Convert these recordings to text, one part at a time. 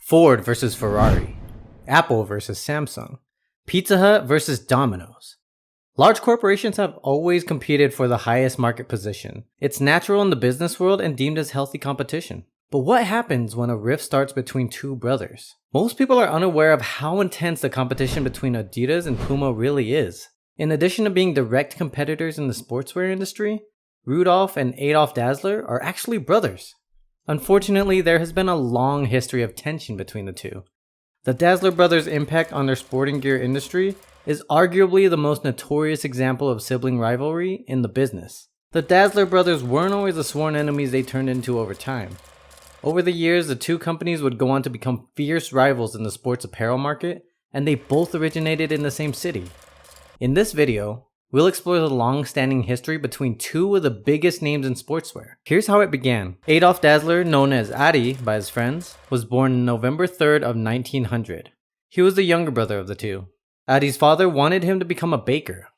Ford versus Ferrari, Apple versus Samsung, Pizza Hut versus Domino's. Large corporations have always competed for the highest market position. It's natural in the business world and deemed as healthy competition. But what happens when a rift starts between two brothers? Most people are unaware of how intense the competition between Adidas and Puma really is. In addition to being direct competitors in the sportswear industry, Rudolf and Adolf Dassler are actually brothers. Unfortunately, there has been a long history of tension between the two. The Dassler brothers' impact on their sporting gear industry is arguably the most notorious example of sibling rivalry in the business. The Dassler brothers weren't always the sworn enemies they turned into over time. Over the years, the two companies would go on to become fierce rivals in the sports apparel market, and they both originated in the same city. In this video, we'll explore the long-standing history between two of the biggest names in sportswear. Here's how it began. Adolf Dassler, known as Adi by his friends, was born November 3rd of 1900. He was the younger brother of the two. Adi's father wanted him to become a baker.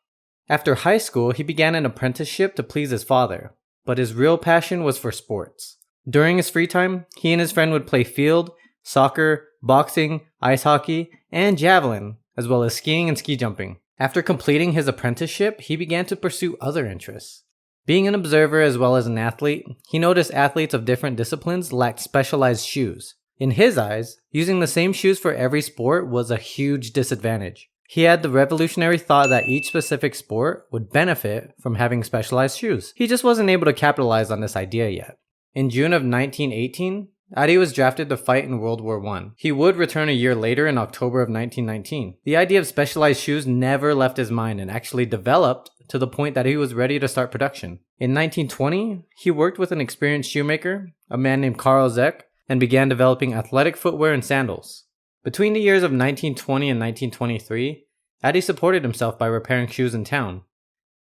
After high school, he began an apprenticeship to please his father, but his real passion was for sports. During his free time, he and his friend would play field, soccer, boxing, ice hockey, and javelin, as well as skiing and ski jumping. After completing his apprenticeship, he began to pursue other interests. Being an observer as well as an athlete, he noticed athletes of different disciplines lacked specialized shoes. In his eyes, using the same shoes for every sport was a huge disadvantage. He had the revolutionary thought that each specific sport would benefit from having specialized shoes. He just wasn't able to capitalize on this idea yet. In June of 1918, Adi was drafted to fight in World War I. He would return a year later in October of 1919. The idea of specialized shoes never left his mind and actually developed to the point that he was ready to start production. In 1920, he worked with an experienced shoemaker, a man named Carl Zeck, and began developing athletic footwear and sandals. Between the years of 1920 and 1923, Adi supported himself by repairing shoes in town.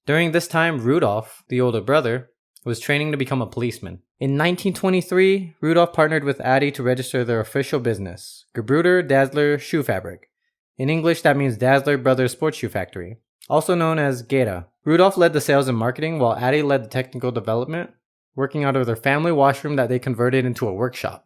During this time, Rudolf, the older brother, was training to become a policeman. In 1923, Rudolf partnered with Adi to register their official business, Gebruder Dassler Shoe Fabric. In English, that means Dassler Brothers Sports Shoe Factory, also known as Geta. Rudolf led the sales and marketing while Adi led the technical development, working out of their family washroom that they converted into a workshop.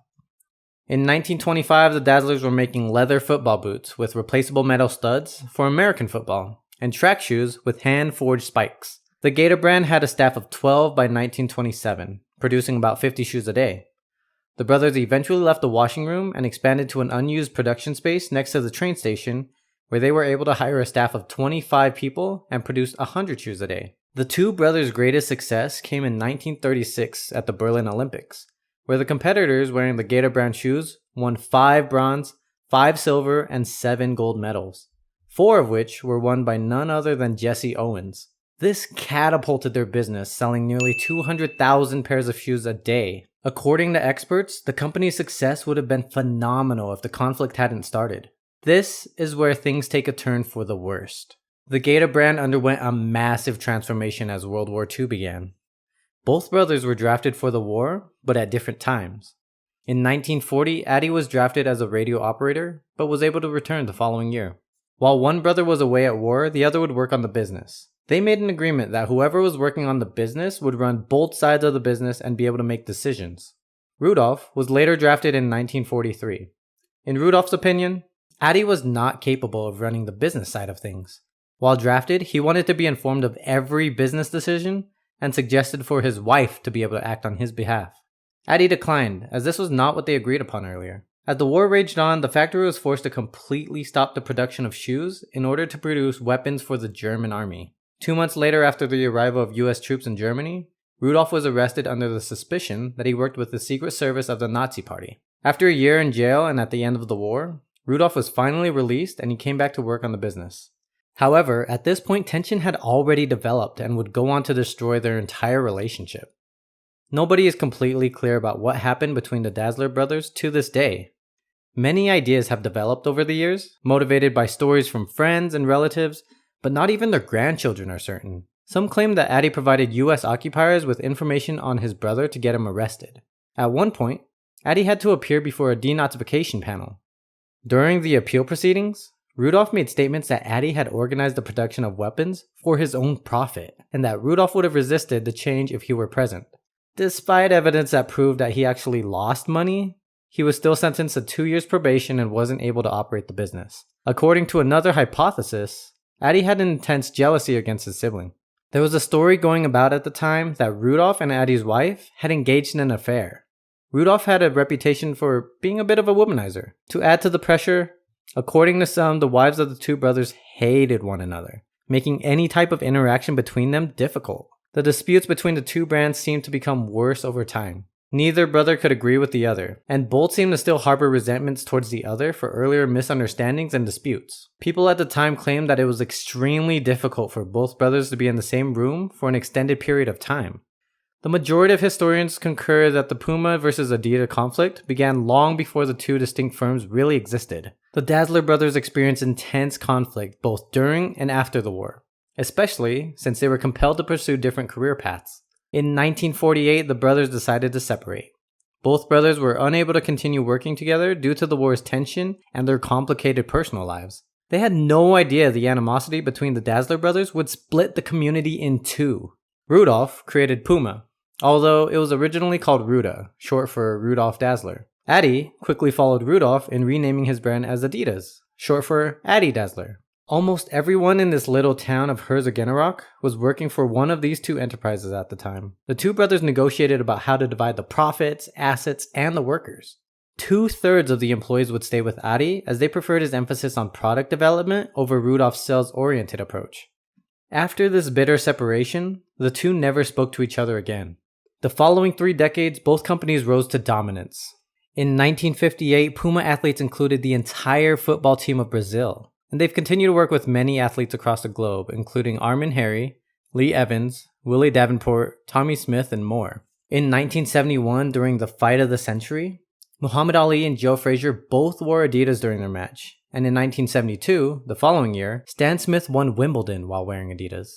In 1925, the Dasslers were making leather football boots with replaceable metal studs for American football, and track shoes with hand-forged spikes. The Gator brand had a staff of 12 by 1927, producing about 50 shoes a day. The brothers eventually left the washing room and expanded to an unused production space next to the train station, where they were able to hire a staff of 25 people and produce 100 shoes a day. The two brothers' greatest success came in 1936 at the Berlin Olympics, where the competitors wearing the Gator brand shoes won 5 bronze, 5 silver, and 7 gold medals, 4 of which were won by none other than Jesse Owens. This catapulted their business, selling nearly 200,000 pairs of shoes a day. According to experts, the company's success would have been phenomenal if the conflict hadn't started. This is where things take a turn for the worst. The Gator brand underwent a massive transformation as World War II began. Both brothers were drafted for the war, but at different times. In 1940, Adi was drafted as a radio operator, but was able to return the following year. While one brother was away at war, the other would work on the business. They made an agreement that whoever was working on the business would run both sides of the business and be able to make decisions. Rudolf was later drafted in 1943. In Rudolf's opinion, Adi was not capable of running the business side of things. While drafted, he wanted to be informed of every business decision and suggested for his wife to be able to act on his behalf. Adi declined, as this was not what they agreed upon earlier. As the war raged on, the factory was forced to completely stop the production of shoes in order to produce weapons for the German army. 2 months later, after the arrival of US troops in Germany, Rudolf was arrested under the suspicion that he worked with the Secret Service of the Nazi Party. After a year in jail and at the end of the war, Rudolf was finally released and he came back to work on the business. However, at this point, tension had already developed and would go on to destroy their entire relationship. Nobody is completely clear about what happened between the Dassler brothers to this day. Many ideas have developed over the years, motivated by stories from friends and relatives, but not even their grandchildren are certain. Some claim that Adi provided US occupiers with information on his brother to get him arrested. At one point, Adi had to appear before a denazification panel. During the appeal proceedings, Rudolf made statements that Adi had organized the production of weapons for his own profit, and that Rudolf would have resisted the change if he were present. Despite evidence that proved that he actually lost money, he was still sentenced to 2 years probation and wasn't able to operate the business. According to another hypothesis, Adi had an intense jealousy against his sibling. There was a story going about at the time that Rudolph and Adi's wife had engaged in an affair. Rudolph had a reputation for being a bit of a womanizer. To add to the pressure, according to some, the wives of the two brothers hated one another, making any type of interaction between them difficult. The disputes between the two brands seemed to become worse over time. Neither brother could agree with the other, and both seemed to still harbor resentments towards the other for earlier misunderstandings and disputes. People at the time claimed that it was extremely difficult for both brothers to be in the same room for an extended period of time. The majority of historians concur that the Puma versus Adidas conflict began long before the two distinct firms really existed. The Dassler brothers experienced intense conflict both during and after the war, especially since they were compelled to pursue different career paths. In 1948, the brothers decided to separate. Both brothers were unable to continue working together due to the war's tension and their complicated personal lives. They had no idea the animosity between the Dassler brothers would split the community in two. Rudolph created Puma, although it was originally called Ruda, short for Rudolph Dassler. Adi quickly followed Rudolph in renaming his brand as Adidas, short for Adi Dassler. Almost everyone in this little town of Herzogenaurach was working for one of these two enterprises at the time. The two brothers negotiated about how to divide the profits, assets, and the workers. 2/3 of the employees would stay with Adi as they preferred his emphasis on product development over Rudolph's sales-oriented approach. After this bitter separation, the two never spoke to each other again. The following 3 decades, both companies rose to dominance. In 1958, Puma athletes included the entire football team of Brazil. And they've continued to work with many athletes across the globe, including Armin Harry, Lee Evans, Willie Davenport, Tommy Smith, and more. In 1971, during the fight of the century, Muhammad Ali and Joe Frazier both wore Adidas during their match. And in 1972, the following year, Stan Smith won Wimbledon while wearing Adidas.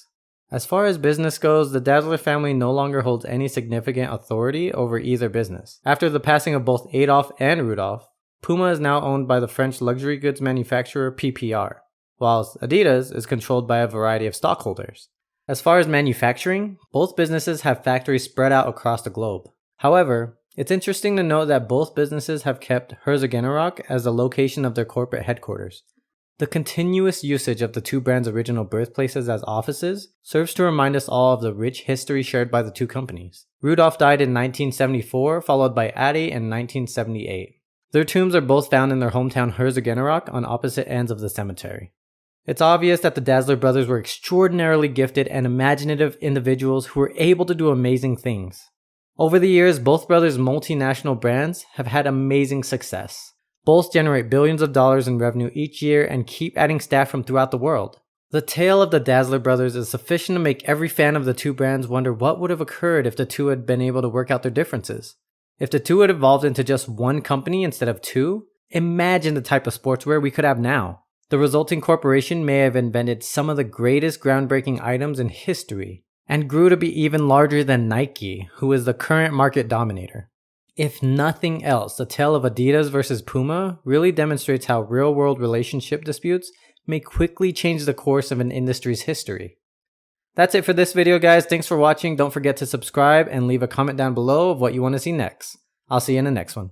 As far as business goes, the Dassler family no longer holds any significant authority over either business. After the passing of both Adolf and Rudolph, Puma is now owned by the French luxury goods manufacturer PPR, whilst Adidas is controlled by a variety of stockholders. As far as manufacturing, both businesses have factories spread out across the globe. However, it's interesting to note that both businesses have kept Herzogenaurach as the location of their corporate headquarters. The continuous usage of the two brands' original birthplaces as offices serves to remind us all of the rich history shared by the two companies. Rudolph died in 1974, followed by Adi in 1978. Their tombs are both found in their hometown Herzogenaurach on opposite ends of the cemetery. It's obvious that the Dassler brothers were extraordinarily gifted and imaginative individuals who were able to do amazing things. Over the years, both brothers' multinational brands have had amazing success. Both generate billions of dollars in revenue each year and keep adding staff from throughout the world. The tale of the Dassler brothers is sufficient to make every fan of the two brands wonder what would have occurred if the two had been able to work out their differences. If the two had evolved into just one company instead of two, imagine the type of sportswear we could have now. The resulting corporation may have invented some of the greatest groundbreaking items in history, and grew to be even larger than Nike, who is the current market dominator. If nothing else, the tale of Adidas versus Puma really demonstrates how real-world relationship disputes may quickly change the course of an industry's history. That's it for this video, guys. Thanks for watching. Don't forget to subscribe and leave a comment down below of what you want to see next. I'll see you in the next one.